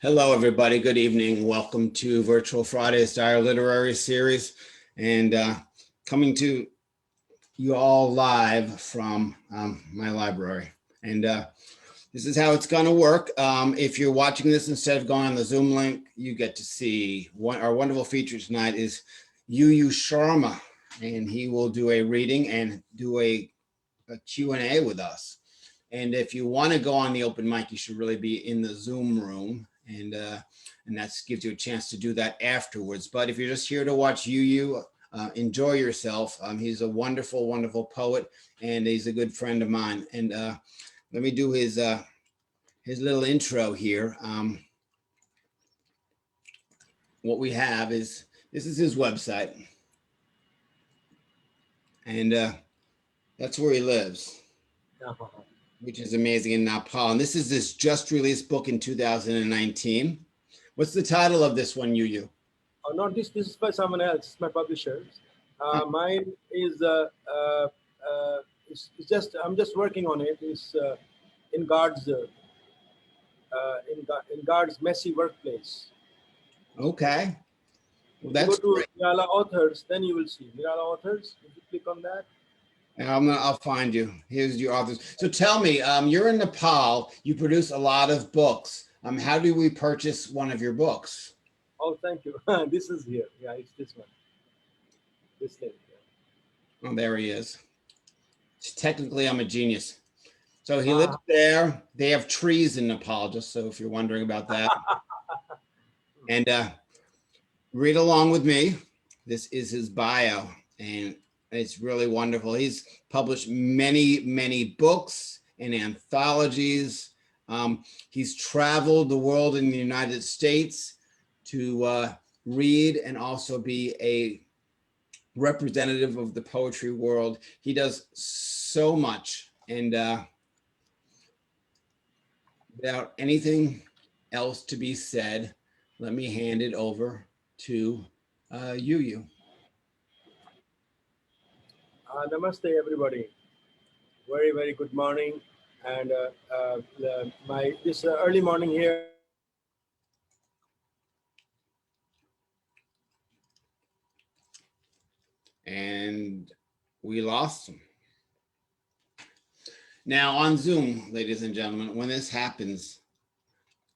Hello, everybody. Good evening. Welcome to Virtual Fridays, our literary series, and coming to you all live from my library. And this is how it's going to work. If you're watching this instead of going on the Zoom link, you get to see our wonderful feature tonight is Yuyu Sharma, and he will do a reading and do a Q&A with us. And if you want to go on the open mic, you should really be in the Zoom room. And that gives you a chance to do that afterwards. But if you're just here to watch Yuyu, enjoy yourself. He's a wonderful, wonderful poet, and he's a good friend of mine. And let me do his little intro here. What we have is, this is his website. And that's where he lives, which is amazing, in Nepal. And this is this just released book in 2019. What's the title of this one, Yuyu? Oh, not this. This is by someone else. My publisher. Mine is it's just I'm just working on it. It's in God's God's messy workplace. Okay. Well, that's go to Nirala Authors, then you will see Nirala Authors. If you click on that. I'll find you. Here's your authors. So tell me, you're in Nepal. You produce a lot of books. How do we purchase one of your books? Oh, thank you. This is here. Yeah, it's this one. This link. Yeah. Oh, there he is. Technically, I'm a genius. So he lives there. They have trees in Nepal, just so if you're wondering about that. And read along with me. This is his bio, and it's really wonderful. He's published many, many books and anthologies. He's traveled the world in the United States to read and also be a representative of the poetry world. He does so much. And without anything else to be said, let me hand it over to Yuyu. Namaste, everybody. Very, very good morning. And this early morning here. And we lost him. Now on Zoom, ladies and gentlemen, when this happens,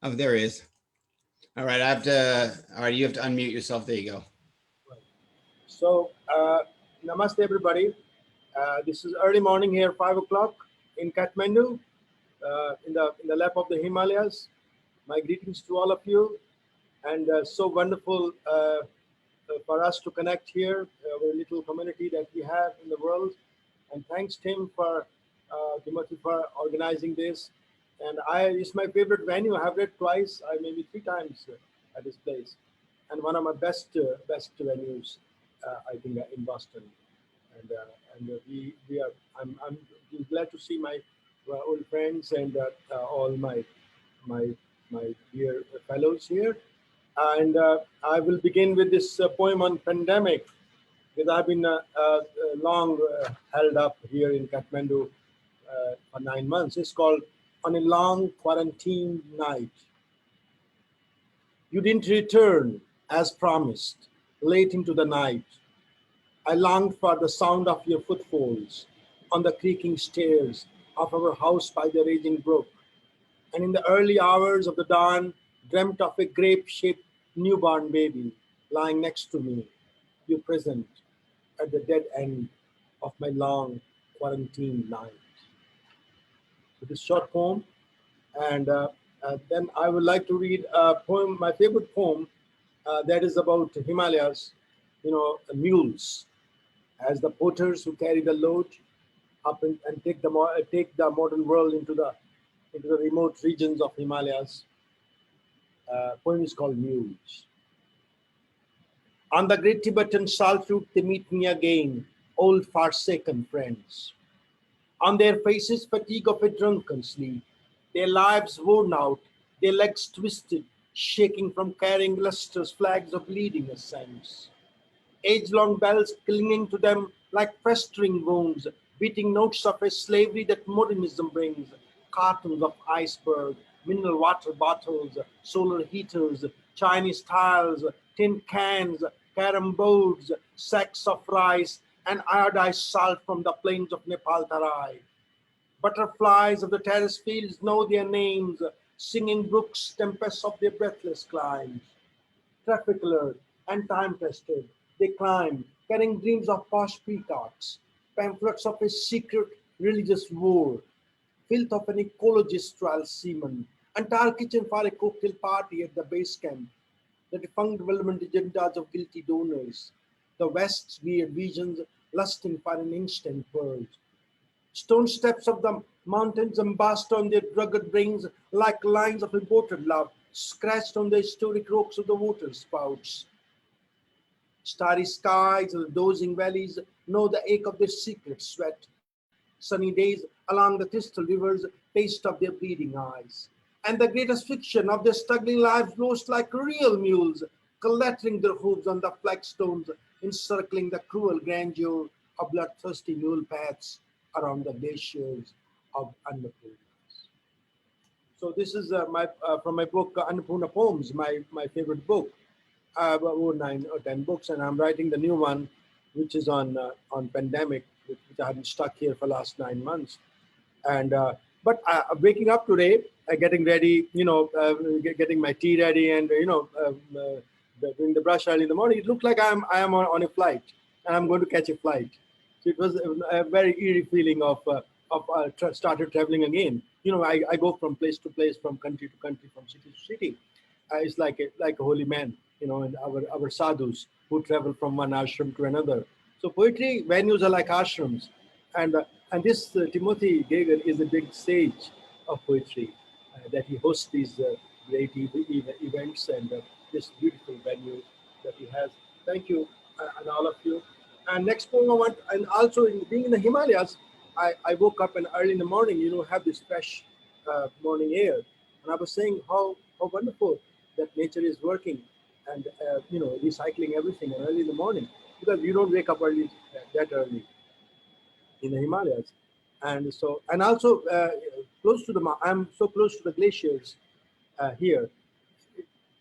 oh, there he is. All right, all right, you have to unmute yourself. There you go. So, namaste, everybody. This is early morning here, 5 o'clock in Kathmandu, in the lap of the Himalayas. My greetings to all of you, and so wonderful for us to connect here, our little community that we have in the world. And thanks, Tim, for Timothy, for organizing this. And it's my favorite venue. I have read twice, maybe 3 times at this place, and one of my best venues, I think, in Boston. And I'm glad to see my old friends and all my dear fellows here. And I will begin with this poem on pandemic, because I've been long held up here in Kathmandu for 9 months. It's called On a Long Quarantine Night. You didn't return as promised, late into the night. I longed for the sound of your footfalls on the creaking stairs of our house by the raging brook. And in the early hours of the dawn, dreamt of a grape-shaped newborn baby lying next to me, you present at the dead end of my long quarantine night. So this short poem, and then I would like to read a poem, my favorite poem, that is about Himalayas, mules, as the porters who carry the load up and take the modern world into the remote regions of Himalayas. Poem is called Mules. On the great Tibetan salt route, they meet me again, old forsaken friends. On their faces, fatigue of a drunken sleep, their lives worn out, their legs twisted, shaking from carrying lustrous flags of bleeding ascents. Age-long bells clinging to them like festering wounds, beating notes of a slavery that modernism brings, cartoons of iceberg, mineral water bottles, solar heaters, Chinese tiles, tin cans, carom boards, sacks of rice, and iodized salt from the plains of Nepal Tarai. Butterflies of the terrace fields know their names, singing brooks, tempests of their breathless climes. Traffic alert and time tested, they climb, carrying dreams of posh peacocks, pamphlets of a secret religious war, filth of an ecologist trial seaman, entire kitchen for a cocktail party at the base camp, the defunct development agendas of guilty donors, the West's weird visions lusting for an instant purge. Stone steps of the mountains embossed on their rugged brains like lines of imported love, scratched on the historic rocks of the water spouts. Starry skies of the dozing valleys know the ache of their secret sweat. Sunny days along the Thistle rivers taste of their bleeding eyes. And the greatest fiction of their struggling lives roast like real mules, clattering their hooves on the flagstones, encircling the cruel grandeur of bloodthirsty mule paths around the glaciers of Annapurna. So this is my from my book Annapurna Poems, my favorite book. I have over 9 or 10 books, and I'm writing the new one, which is on pandemic, which I have been stuck here for last 9 months. And but waking up today, getting ready, getting my tea ready, and doing the brush early in the morning. It looked like I am on a flight, and I'm going to catch a flight. So it was a very eerie feeling of started traveling again. I go from place to place, from country to country, from city to city. It's like a holy man, and our sadhus who travel from one ashram to another. So poetry venues are like ashrams, and this Timothy Gager is a big sage of poetry, that he hosts these great events, and this beautiful venue that he has. Thank you, and all of you. And next poem I want, and also being in the Himalayas, I woke up and early in the morning, have this fresh morning air, and I was saying how wonderful that nature is working, and recycling everything early in the morning, because you don't wake up early that early in the Himalayas. And so, and also close to I'm so close to the glaciers here.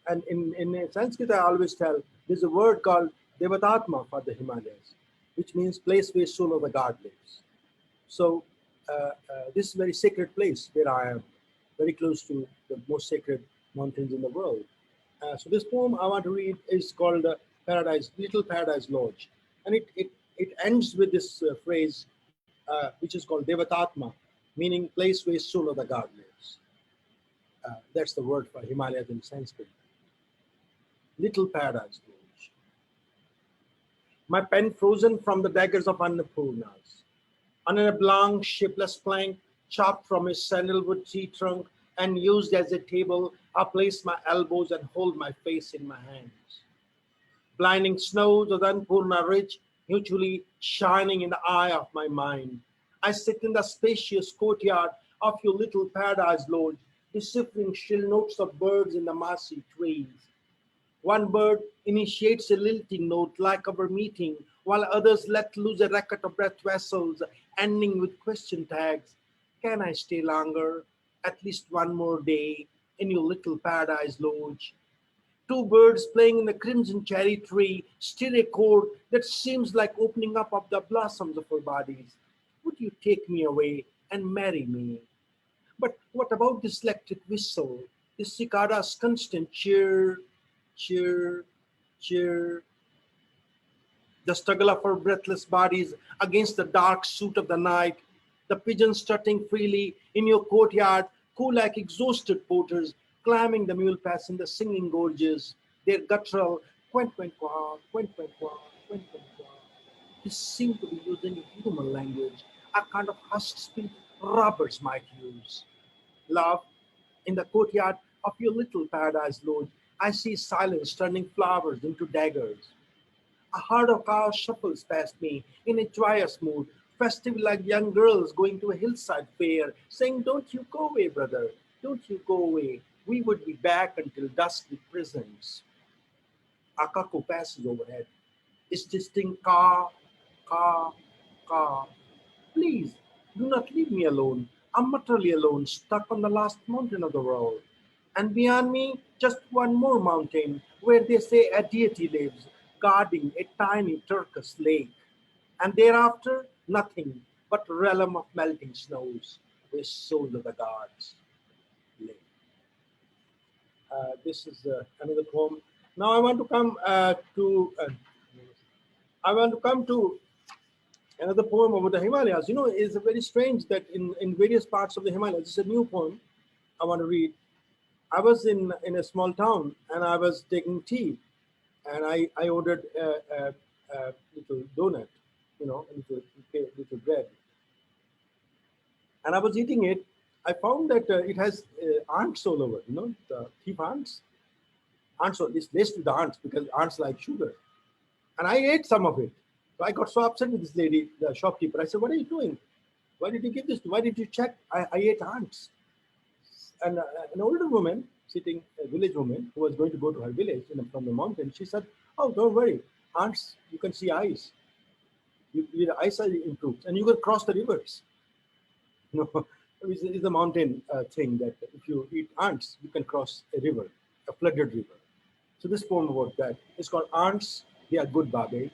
And in Sanskrit, I always tell there's a word called Devatatma for the Himalayas, which means place where soul of the god lives. So this is a very sacred place where I am, very close to the most sacred mountains in the world. So this poem I want to read is called Little Paradise Lodge, and it ends with this phrase, which is called Devatatma, meaning place where soul of the god lives. That's the word for Himalayas in Sanskrit. Little Paradise Lodge. My pen frozen from the daggers of Annapurnas. On a oblong, shapeless plank, chopped from a sandalwood tree trunk and used as a table, I place my elbows and hold my face in my hands. Blinding snows of the Annapurna Ridge mutually shining in the eye of my mind. I sit in the spacious courtyard of your little paradise lodge, deciphering shrill notes of birds in the mossy trees. One bird initiates a lilting note like our meeting, while others let loose a racket of breath vessels, ending with question tags. Can I stay longer? At least one more day in your little paradise lodge. Two birds playing in the crimson cherry tree stir a chord that seems like opening up of the blossoms of our bodies. Would you take me away and marry me? But what about this electric whistle, this cicada's constant cheer, cheer, cheer, the struggle of our breathless bodies against the dark suit of the night, the pigeons strutting freely in your courtyard, cool like exhausted porters, climbing the mule paths in the singing gorges, their guttural quent quent qua, quent quent qua, quent quent qua. They seem to be using a human language, a kind of hushed speech robbers might use. Love, in the courtyard of your little paradise lodge, I see silence turning flowers into daggers. A herd of cows shuffles past me in a joyous mood, festive like young girls going to a hillside fair, saying, "Don't you go away, brother, don't you go away. We would be back until dusk with presents." A cuckoo passes overhead. Its distinct caw, caw, caw. Please, do not leave me alone. I'm utterly alone, stuck on the last mountain of the world. And beyond me, just one more mountain where they say a deity lives, guarding a tiny turquoise lake. And thereafter, nothing but realm of melting snows where souls of the gods live. This is another poem. Now I want to come to another poem about the Himalayas. You know, it's very strange that in various parts of the Himalayas, this is a new poem I want to read. I was in a small town and I was taking tea, and I ordered a little donut, you know, a little bread, and I was eating it. I found that it has ants all over, you know, the thief ants. Ants, it's laced with the ants because ants like sugar. And I ate some of it. So I got so upset with this lady, the shopkeeper. I said, "What are you doing? Why did you give this? Why did you check? I ate ants." And an older woman, sitting, a village woman, who was going to go to her village from the mountain, she said, "Oh, don't worry. Ants, you can see eyes. Your eyesight improves. And you can cross the rivers." You know, it's a mountain thing that if you eat ants, you can cross a river, a flooded river. So this poem about that is called Ants, They Are Good, Babe.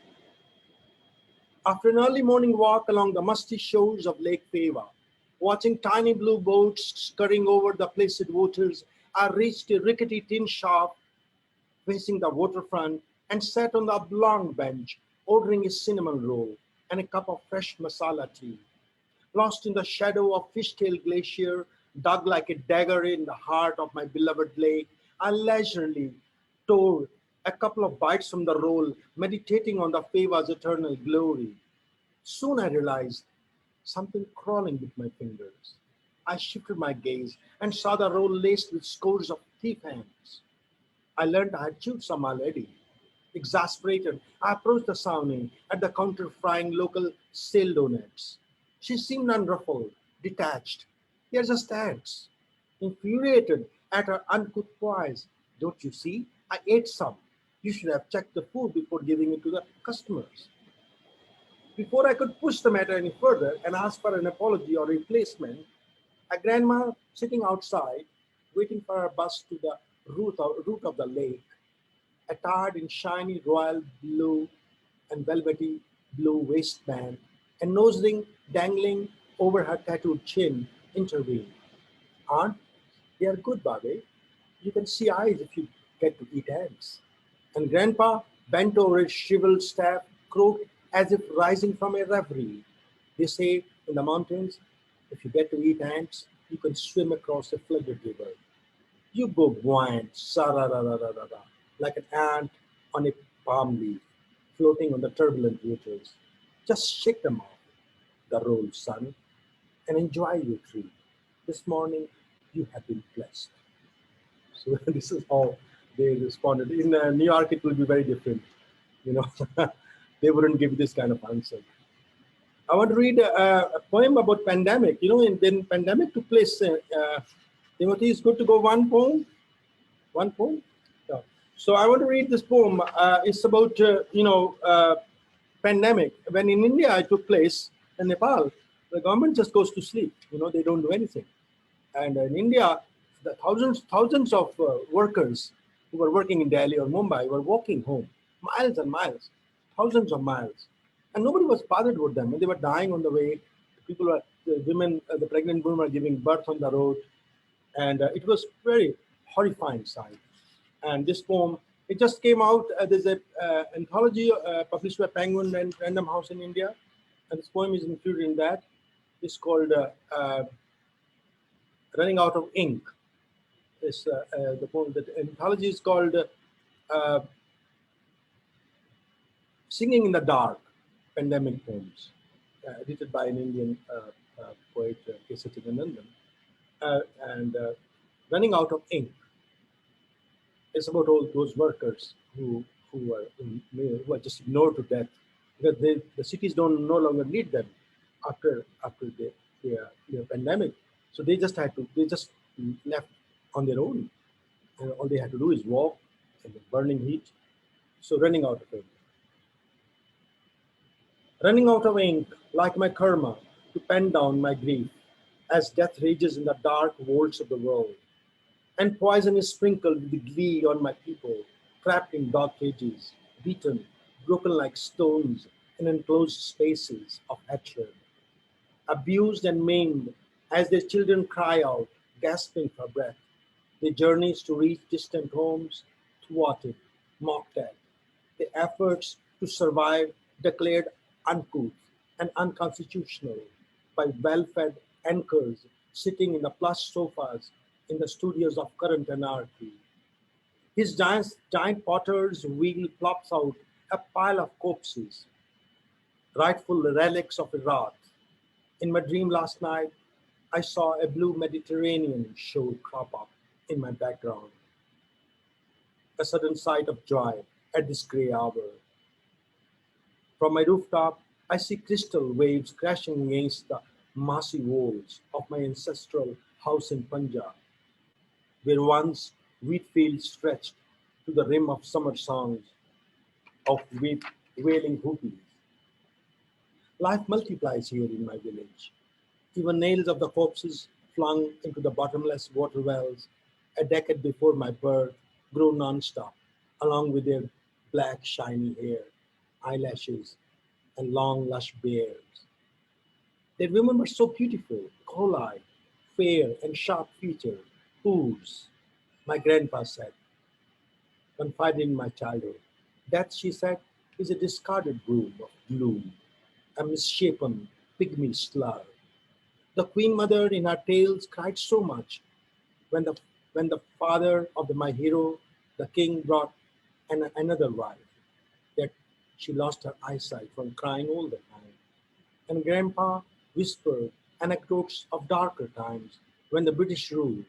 After an early morning walk along the musty shores of Lake Feva, watching tiny blue boats scurrying over the placid waters, I reached a rickety tin shop facing the waterfront and sat on the oblong bench, ordering a cinnamon roll and a cup of fresh masala tea. Lost in the shadow of Fishtail Glacier, dug like a dagger in the heart of my beloved lake, I leisurely tore a couple of bites from the roll, meditating on the Feva's eternal glory. Soon I realized something crawling with my fingers. I shifted my gaze and saw the roll laced with scores of thief hands. I learned I had chewed some already. Exasperated, I approached the Sawney at the counter frying local sale donuts. She seemed unruffled, detached. They're just ads. Infuriated at her uncouth poise. "Don't you see? I ate some. You should have checked the food before giving it to the customers." Before I could push the matter any further and ask for an apology or replacement, a grandma sitting outside, waiting for her bus to the root of the lake, attired in shiny royal blue and velvety blue waistband, and nose ring dangling over her tattooed chin, intervened. "Aunt, they are good, Babe. You can see eyes if you get to eat ants." And Grandpa, bent over his shriveled staff, croaked as if rising from a reverie. "They say in the mountains, if you get to eat ants, you can swim across a flooded river. You go buoyant, sa-ra-ra-ra-ra-ra, like an ant on a palm leaf, floating on the turbulent waters. Just shake them off, the roll, son, and enjoy your treat. This morning, you have been blessed." So this is how they responded. In New York, it will be very different. You know, they wouldn't give this kind of answer. I want to read a poem about pandemic. You know, when pandemic took place, Timothy, is good to go one poem. One poem. Yeah. So I want to read this poem. It's about pandemic. When in India it took place, in Nepal, the government just goes to sleep. You know, they don't do anything. And in India, the thousands of workers who were working in Delhi or Mumbai were walking home, miles and miles, thousands of miles, and nobody was bothered with them. And they were dying on the way. The women, the pregnant women were giving birth on the road, and it was very horrifying sight. And this poem, it just came out. There's a anthology published by Penguin and Random House in India, and this poem is included in that. It's called "Running Out of Ink." Is the poem. The anthology is called uh, "Singing in the Dark: Pandemic Poems," edited by an Indian poet, K. Satchidanandan. And "Running Out of Ink" is about all those workers who are just ignored to death because the cities don't no longer need them after the pandemic. So they just left on their own. And all they had to do is walk in the burning heat. So running out of ink like my karma to pen down my grief. as death rages in the dark vaults of the world, and poison is sprinkled with glee on my people, trapped in dark cages, beaten, broken like stones in enclosed spaces of hatred, abused and maimed as their children cry out, gasping for breath. Their journeys to reach distant homes thwarted, mocked at. Their efforts to survive declared uncouth and unconstitutional by well-fed anchors sitting in the plush sofas in the studios of current anarchy. His giant potter's wheel plops out a pile of corpses, rightful relics of Iraq. In my dream last night, I saw a blue Mediterranean shore crop up in my background, a sudden sight of joy at this grey hour. From my rooftop, I see crystal waves crashing against the massy walls of my ancestral house in Punjab, where once wheat fields stretched to the rim of summer songs of wailing hooties. Life multiplies here in my village. Even nails of the corpses flung into the bottomless water wells a decade before my birth grow non-stop, along with their black shiny hair, eyelashes, and long lush beards. Their women were so beautiful, coal-eyed, fair and sharp-featured, whose, my grandpa said, confided in my childhood. Death, she said, is a discarded broom of gloom, a misshapen pygmy slur. The queen mother in her tales cried so much when the father of my hero, the king, brought another wife that she lost her eyesight from crying all the time. And grandpa whispered anecdotes of darker times when the British ruled.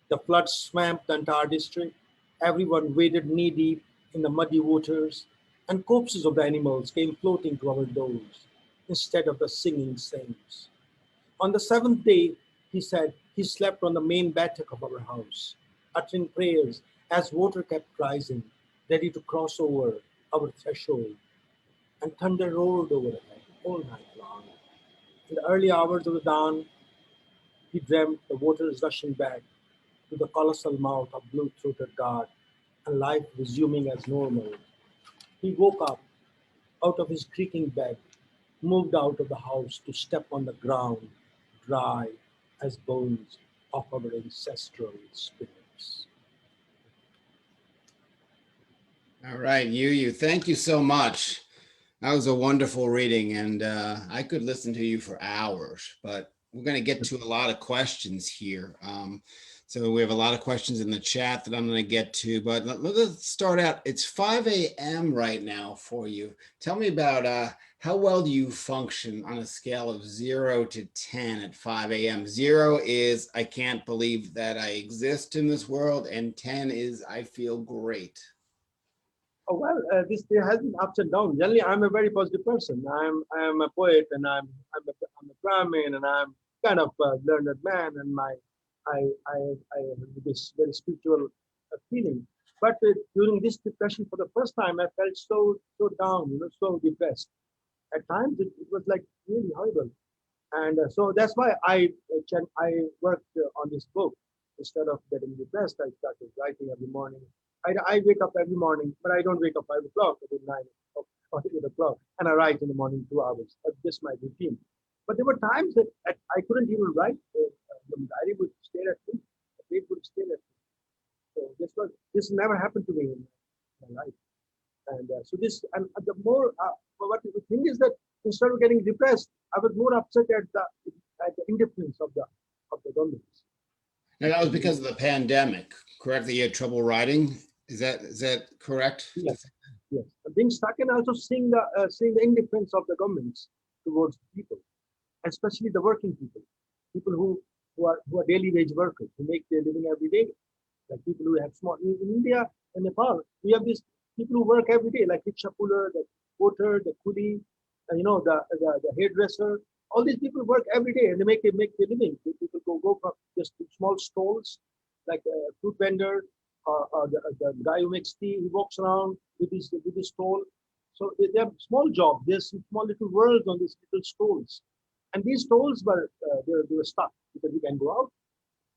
The floods swamped the entire district. Everyone waded knee deep in the muddy waters, and corpses of the animals came floating to our doors instead of the singing saints. On the seventh day, he said, he slept on the main battek of our house, uttering prayers as water kept rising, ready to cross over our threshold, and thunder roared overhead all night long. In the early hours of the dawn, he dreamt the waters rushing back to the colossal mouth of blue-throated God, and life resuming as normal. He woke up out of his creaking bed, moved out of the house to step on the ground, dry as bones of our ancestral spirits. All right, Yuyu, thank you so much. That was a wonderful reading, and I could listen to you for hours, but we're going to get to a lot of questions here. So we have a lot of questions in the chat that I'm going to get to, but let's start out. It's 5 a.m. right now for you. Tell me about how well do you function on a scale of 0 to 10 at 5 a.m.? 0 is I can't believe that I exist in this world, and 10 is I feel great. Oh well, this there has been ups and downs. Generally, I'm a very positive person. I'm a poet, and I'm a Brahmin, and I'm kind of a learned man, and I have this very spiritual feeling. But during this depression, for the first time, I felt so down, so depressed. At times, it was like really horrible, and so that's why I worked on this book. Instead of getting depressed, I started writing every morning. I wake up every morning, but I don't wake up 5 o'clock, I do 9 o'clock or 8 o'clock, and I write in the morning 2 hours. That's just my routine. But there were times that I couldn't even write. The diary would stare at me, the page would stare at me. So this never happened to me in my life. And so this, and the more, what the thing is that instead of getting depressed, I was more upset at the indifference of the governments. Now, that was because of the pandemic, correct? That you had trouble writing. Is that correct? Yes, yes. Being stuck and also seeing the indifference of the governments towards people, especially the working people who are daily wage workers who make their living every day, like people who have small in India and Nepal. We have these people who work every day, like rickshaw puller, the porter, the coolie, and the hairdresser. All these people work every day and they make their living. People go from just small stalls, like a fruit vendor or the guy who makes tea. He walks around with his stall. So they have small jobs. There's small little worlds on these little stalls. And these tolls were they were stuck because you can go out,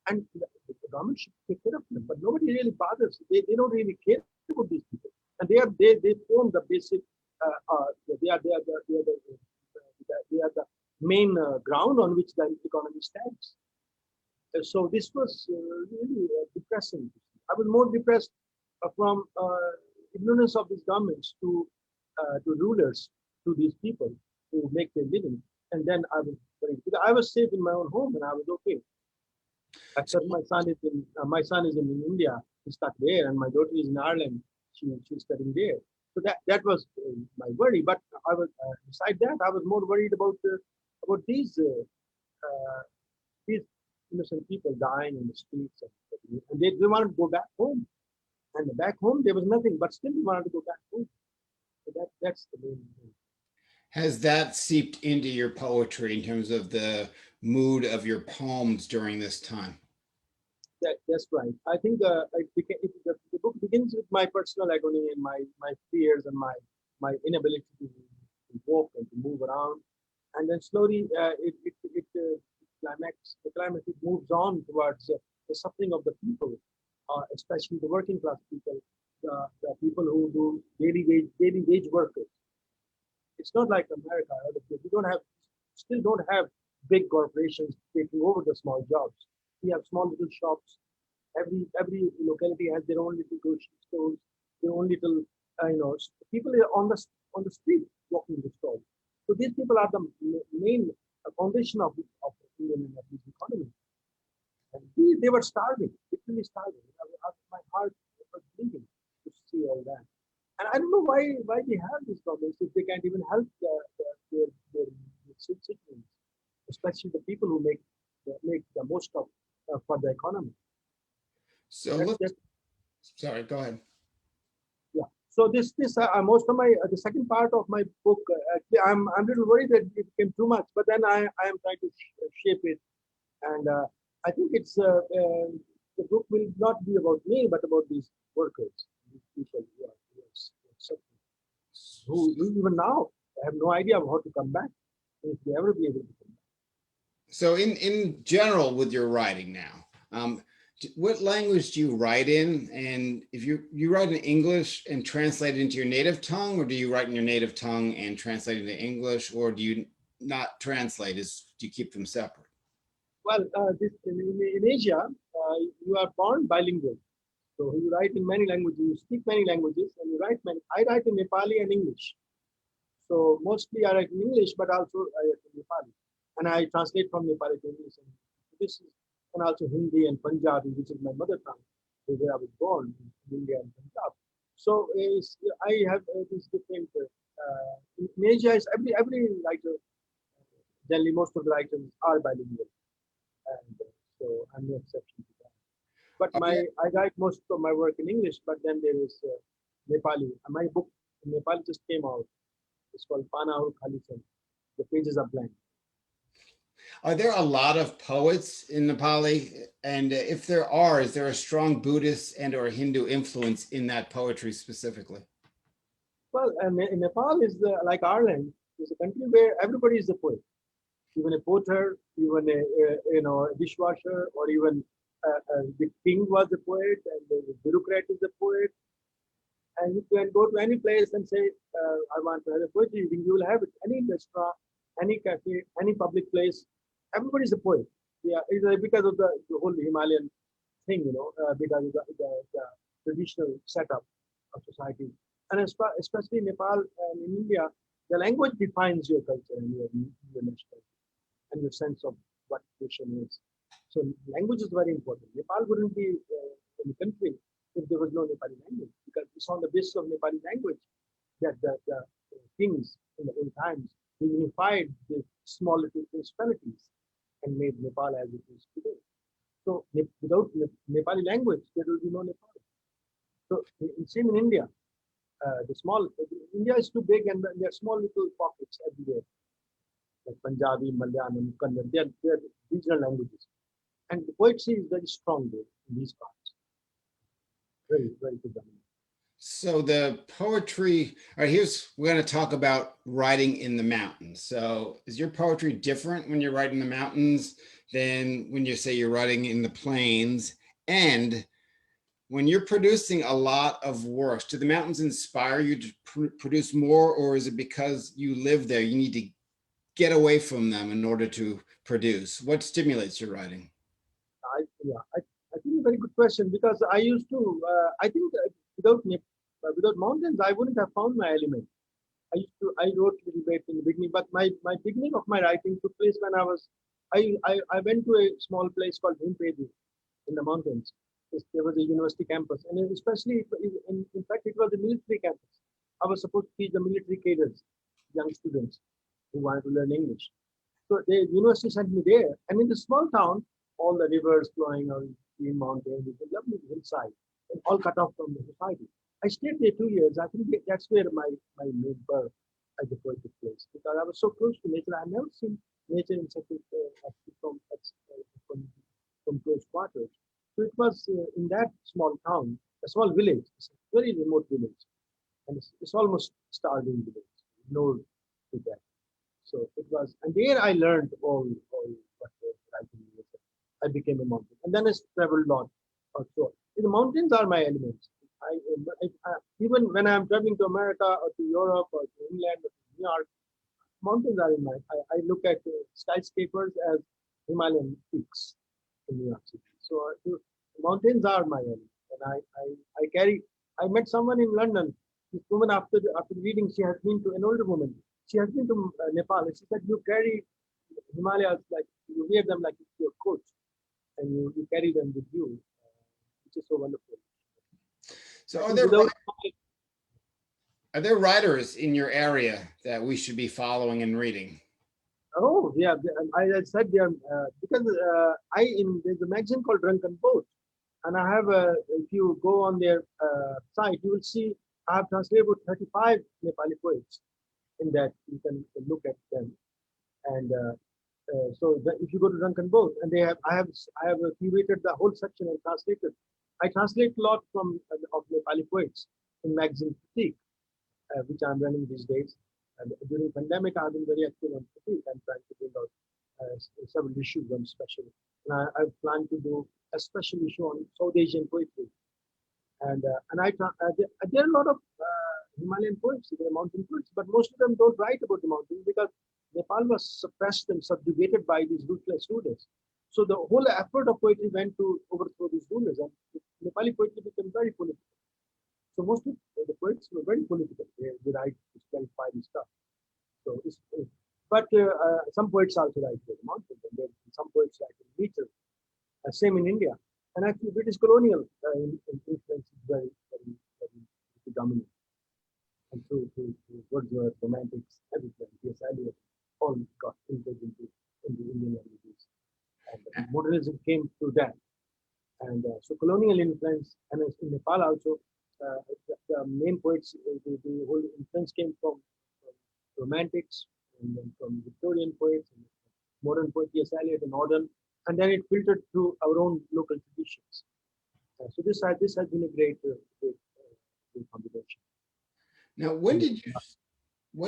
and the government should take care of them. But nobody really bothers. They don't really care about these people, and they form the basic. They are the main ground on which the economy stands. So this was really depressing. I was more depressed from ignorance of these governments to rulers, to these people who make their living. And then I was worried because I was safe in my own home and I was okay. Except my son is in India. He's stuck there, and my daughter is in Ireland. She's studying there. So that was my worry. But I was beside that I was more worried about these innocent people dying in the streets, and they wanted to go back home. And back home there was nothing, but still they wanted to go back home. So that's the main thing. Has that seeped into your poetry in terms of the mood of your poems during this time? That's right. I think the book begins with my personal agony and my fears and my inability to walk and to move around, and then slowly the climax it moves on towards the suffering of the people, especially the working class people, the people who do daily wage workers. It's not like America. We still don't have big corporations taking over the small jobs. We have small little shops. Every locality has their own little grocery stores, their own little people are on the street walking the stores. So these people are the main foundation of Indian and Nepalese economy. And they were starving, literally starving. My heart was bleeding to see all that. And I don't know why they have these problems if they can't even help their citizens, especially the people who make the most of for the economy. So sorry, go ahead. Yeah. So this most of my the second part of my book. Actually, I'm a little worried that it became too much, but then I am trying to shape it, and I think the book will not be about me, but about these workers, these people who are suffering, who even now have no idea of how to come back, if they ever be able to come back. So in general with your writing now, what language do you write in? And if you write in English and translate it into your native tongue, or do you write in your native tongue and translate it into English, or do you not translate? Do you keep them separate? Well, in Asia, you are born bilingual. So you write in many languages, you speak many languages, and you write many. I write in Nepali and English. So mostly I write in English, but also I write in Nepali. And I translate from Nepali to English. And also Hindi and Punjabi, which is my mother tongue, where I was born in India and Punjab. So I have these different. In Asia, is every writer, generally most of the writers are bilingual, and so I'm no exception to that. But I write most of my work in English, but then there is Nepali. My book in Nepali just came out. It's called Pana Aur Khali San. The pages are blank. Are there a lot of poets in Nepali? And if there are, is there a strong Buddhist and or Hindu influence in that poetry specifically? Well, Nepal is like Ireland. It's a country where everybody is a poet. Even a potter, even a dishwasher, or even the king was a poet, and the bureaucrat is a poet. And you can go to any place and say, I want to have a poetry reading, you will have it. Any restaurant, any cafe, any public place, everybody is a poet. Yeah, it's because of the whole Himalayan thing, because of the traditional setup of society. And especially in Nepal and in India, the language defines your culture and your nationality and your sense of what nation is. So language is very important. Nepal wouldn't be a country if there was no Nepali language, because it's on the basis of Nepali language that the kings in the old times unified the small little principalities and made Nepal as it is today. So without Nepali language, there will be no Nepal. So same in India. India is too big, and there are small little pockets everywhere, like Punjabi, Malayalam, Kannada. They are regional languages, and the poetry is very strong there in these parts. Very, very good. So the poetry, all right, we're going to talk about writing in the mountains. So is your poetry different when you're writing in the mountains than when you say you're writing in the plains? And when you're producing a lot of works, do the mountains inspire you to produce more, or is it because you live there, you need to get away from them in order to produce? What stimulates your writing? I think a very good question because I used to. I think without mountains, I wouldn't have found my element. I wrote a little bit in the beginning, but my beginning of my writing took place when I went to a small place called Himpedi in the mountains. There was a university campus, and especially in fact it was a military campus. I was supposed to teach the military cadres, young students who wanted to learn English. So the university sent me there, and in the small town, all the rivers flowing on green mountains, with a lovely hillside, and all cut off from the society. I stayed there 2 years. I think that's where my main birth as a poetic place because I was so close to nature. I've never seen nature in such a from, from close quarters. So it was in that small town, a small village, it's a very remote village, and it's almost starving village. No to that. So it was, and there I learned all what writing is. I became a mountain, and then I traveled a lot. Also, the mountains are my elements. Even when I'm traveling to America or to Europe or to England or to New York, mountains are in my. I look at skyscrapers as Himalayan peaks in New York City. So mountains are my element, and I carry. I met someone in London. This woman after reading, she has been to an older woman. She has been to Nepal, and she said, "You carry Himalayas like you wear them like it's your coat, and you carry them with you, which is so wonderful." So I think without are there writers in your area that we should be following and reading? oh yeah, I said there because there's a magazine called Drunken Boat, and I have a if you go on their site, you will see I have translated about 35 Nepali poets in that you can look at them and if you go to Drunken Boat and I have curated the whole section and translated. I translate a lot from of Nepali poets in magazine critique, which I'm running these days. And during pandemic, I've been very active on critique. I'm trying to bring out several issues on special. And I plan to do a special issue on South Asian poetry. There are a lot of Himalayan poets, there are mountain poets, but most of them don't write about the mountains because Nepal was suppressed and subjugated by these ruthless rulers. So the whole effort of poetry went to overthrow these rulers, and Nepali poetry became very political. So most of the poets were very political. They write this very fiery stuff. So, but some poets also write about the mountains, and some poets write in nature. Same in India, and actually British colonial influence is very dominant. And through Wordsworth, Romantics, everything, T.S. Eliot, all got filtered into Indian languages. And modernism came through that. And so colonial influence, and in Nepal also, the main poets, the whole influence came from Romantics, and then from Victorian poets, and modern poets, T.S. Eliot, and modern, and then it filtered through our own local traditions. So this has been a great combination. Now, when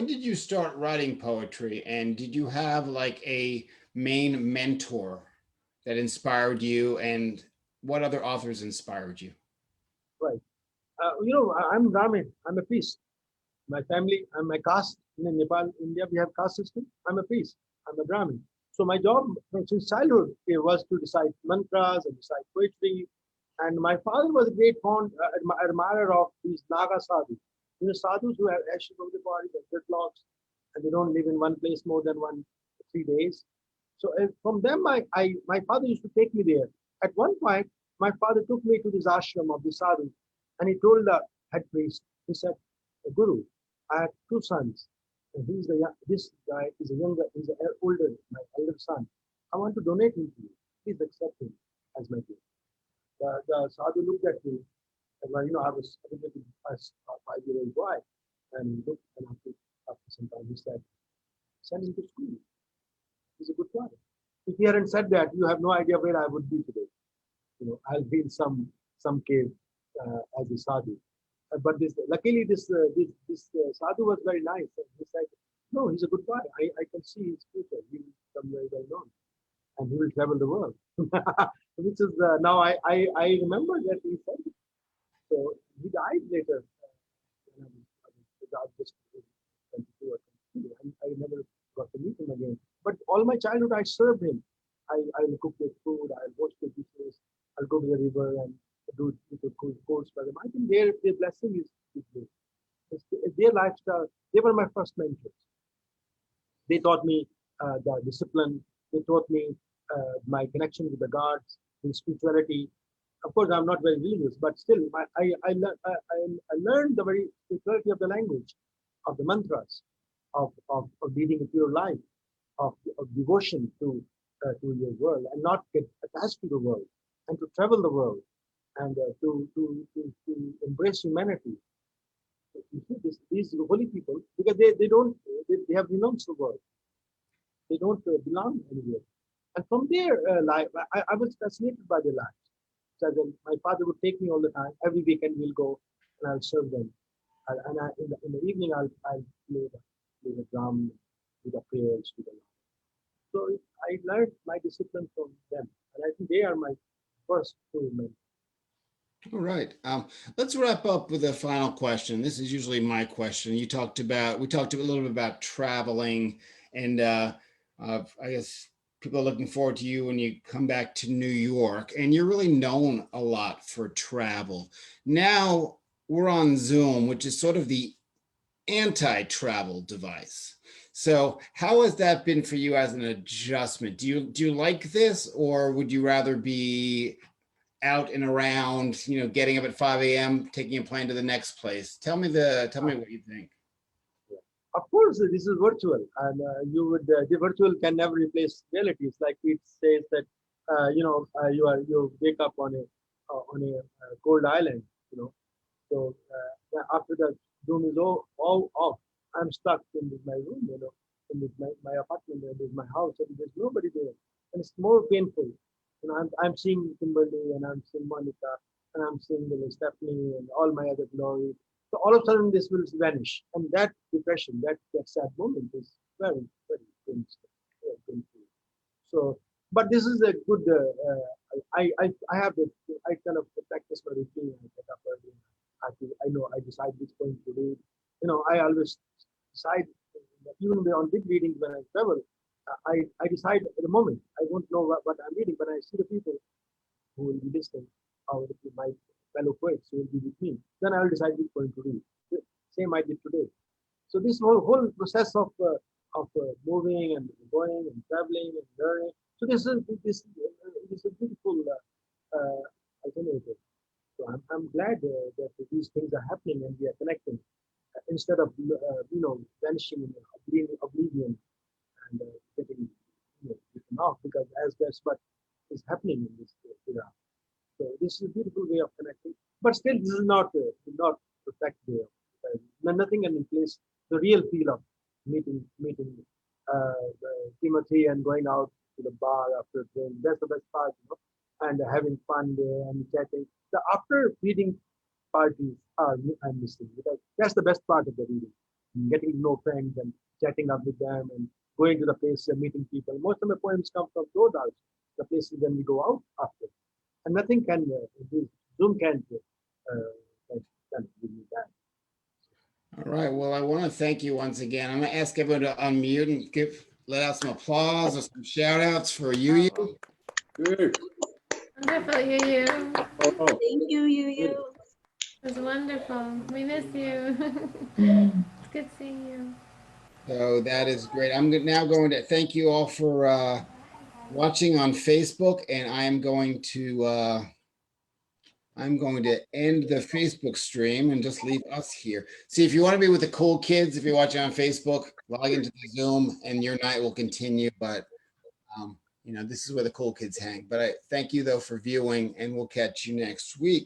did you start writing poetry, and did you have like a main mentor that inspired you, and what other authors inspired you? Right. I'm Brahmin. I'm a priest. My family, I'm a caste in Nepal, India. We have caste system. I'm a priest. I'm a Brahmin. So my job since childhood was to recite mantras and recite poetry. And my father was a great fond admirer of these Naga sadhus. Sadhus who have ashes over the body, they dreadlocks, and they don't live in one place more than 3 days. So from them, my father used to take me there. At one point, my father took me to this ashram of the sadhu, and he told the head priest, he said, Guru, I have two sons. And this guy is he's an older, my elder son. I want to donate him to you. Please accept him as my gift. The sadhu looked at me, and I was a 5-year-old boy, and looked, and after some time, he said, send him to school. He's a good guy. If he hadn't said that, you have no idea where I would be today. I'll be in some cave as a sadhu. But luckily, this sadhu was very nice. And he said, "No, he's a good guy. I can see his future. He will become very well known, and he will travel the world." Which is now I remember that he said it. So he died later. When I was just 22 or 23, and I never got to meet him again. But all my childhood, I served him. I'll cook his food. I'll wash the dishes. I'll go to the river and do course for them. I think their blessing is great. Their lifestyle. They were my first mentors. They taught me the discipline. They taught me my connection with the gods, the spirituality. Of course, I'm not very religious, but still, I learned the very spirituality of the language, of the mantras, of leading a pure life, of devotion to your world, and not get attached to the world, and to travel the world, and to embrace humanity. You see, these holy people, because they don't, they have renounced the world. They don't belong anywhere. And from their life, I was fascinated by their lives. So then my father would take me all the time. Every weekend we'll go and I'll serve them. In the evening I'll play the drum, do the prayers, do the. So I learned my discipline from them, and I think they are my first two men. All right. Let's wrap up with a final question. This is usually my question. We talked a little bit about traveling, and I guess people are looking forward to you when you come back to New York, and you're really known a lot for travel. Now we're on Zoom, which is sort of the anti-travel device. So how has that been for you as an adjustment? Do you like this, or would you rather be out and around, getting up at 5 a.m., taking a plane to the next place? Tell me what you think. Of course, this is virtual, and the virtual can never replace reality. It's like it says that you wake up on a cold island, you know. So after the Zoom is all off, I'm stuck in my room, in my apartment, in my house, and there's nobody there, and it's more painful. I'm seeing Kimberly, and I'm seeing Monica, and I'm seeing Stephanie, and all my other glory. So all of a sudden, this will vanish, and that depression, that sad moment is very, very painful. Very painful. So, but this is a good. I have this. I kind of practice my routine. I get up early. I know I decide which point to read. I always decide, even on big readings when I travel, I decide at the moment. I won't know what I'm reading, but I see the people who will be listening, or my fellow poets who will be with me. Then I will decide which point to read. Same I did today. So this whole process of moving and going and traveling and learning. So this is a beautiful alternative. So I'm glad that these things are happening and we are connecting instead of vanishing in oblivion and getting written off, because as that's what is happening in this era. So this is a beautiful way of connecting, but still this is not perfect way of nothing can replace the real feel of meeting Timothy and going out to the bar after a drink. That's the best part, and having fun there and chatting. The after reading parties are I'm missing, because that's the best part of the reading. Getting to know friends and chatting up with them and going to the place and meeting people. Most of my poems come from those hours, the places when we go out after. And nothing can Zoom can't give me that. All right. Well, I want to thank you once again. I'm going to ask everyone to unmute and let out some applause or some shout outs for Yuyu. Wonderful, Yuyu. Thank you, Yuyu. It was wonderful. We miss you. It's good seeing you. So that is great. I'm now going to thank you all for watching on Facebook, and I'm going to end the Facebook stream and just leave us here. See, if you want to be with the cool kids, if you're watching on Facebook, log into the Zoom and your night will continue. But, this is where the cool kids hang. But I thank you, though, for viewing, and we'll catch you next week.